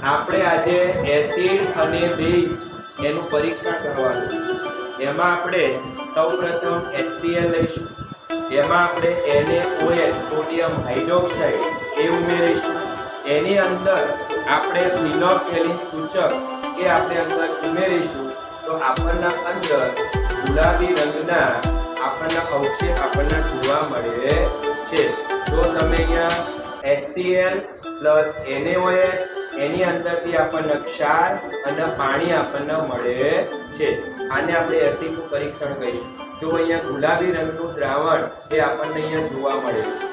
આપણે આજે એસિડ અને બેઝ એનું પરીક્ષણ કરવાનું છે। એમાં આપણે સૌપ્રથમ HCl લઈશું, એમાં આપણે NaOH સોડિયમ હાઇડ્રોક્સાઇડ એ ઉમેરીશું। એની અંદર આપણે ફિનોલ્ફથેલિન સૂચક એ આપણે અંદર ઉમેરીશું તો આપણને અંદર ગુલાબી રંગના આપણને અવક્ષેપ આપણને જોવા મળે છે। તો તમે અહીંયા HCl પ્લસ NaOH એની અંદરથી આપણને ક્ષાર અને પાણી આપણને મળે છે। આને આપણે એસિડનું પરીક્ષણ કહીશું। જો અહીંયા ગુલાબી રંગનું દ્રાવણ એ આપણને અહીંયા જોવા મળે છે।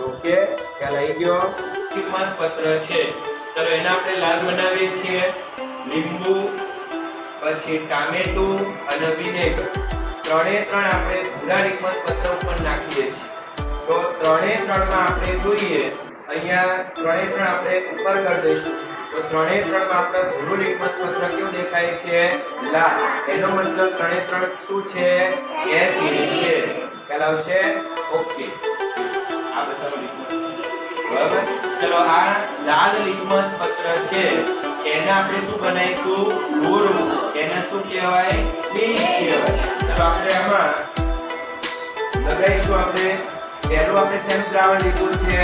ઓકે, ખ્યાલ આવી ગયો? લિટમસ પત્ર છે, ચલો એને આપણે લાલ બનાવીએ છીએ। લીંબુ, પછી ટામેટું અને વિનેગર ત્રણે ત્રણ આપણે ભૂરા લિટમસ પત્ર ઉપર નાખીએ છીએ। તો ત્રણે ત્રણમાં આપણે જોઈએ અહીંયા ત્રણે ત્રણ આપણે ઉપર કરી દઈશું તો ત્રણે ત્રણમાં આપણે ભૂરું લિટમસ પત્ર કેવું દેખાય છે? લાલ। એનો મતલબ ત્રણે ત્રણ શું છે? એસિડ છે। ખ્યાલ આવશે? ઓકે, આ બતાવો લિટમસ, બરાબર। ચલો આ લાલ લિટમસ પત્ર છે એને આપણે શું બનાવીશું? ભૂરું। એને શું કહેવાય? બેઝ કહેવાય। ચલો આપણે આમાં લગાઈશું। આપણે પહેલું આપણે શેનું દ્રાવણ લીધું છે?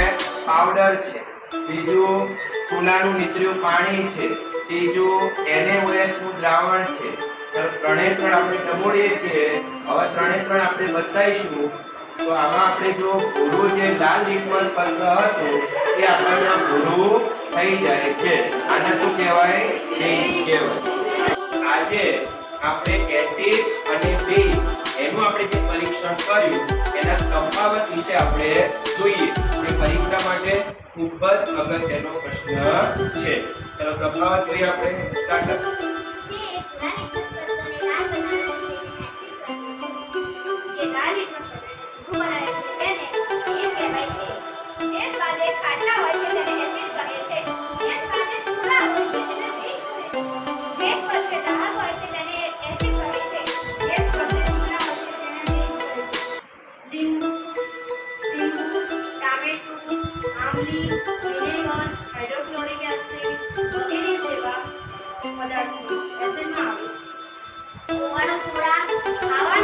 પાવડર છે। બીજું ચૂનાનું નીતર્યું પાણી છે। ત્રીજું NaOH નું દ્રાવણ છે। ચલો ત્રણે ત્રણ આપણે ડબોળીએ છીએ। હવે ત્રણે ત્રણ આપણે બતાવીશું તો આમાં આપણે જો ભૂરું જે લાલ લિટમસ પત્ર હતું એ આપણને ભૂરું થઈ જાય છે। આને શું કહેવાય? બેઝ કહેવાય। આજે આપણે એસિડ અને બેઝ એનું આપણે જે પરીક્ષણ કર્યું એના તફાવત વિશે આપણે જોઈએ, જે પરીક્ષા માટે ખૂબ જ અગત્યનો પ્રશ્ન છે। ચલો તફાવત જોઈએ આપણે। સ્ટાર્ટ। પદાર્થો એસિડમાં આવે છે। ઓવાનો સોડા ખાવા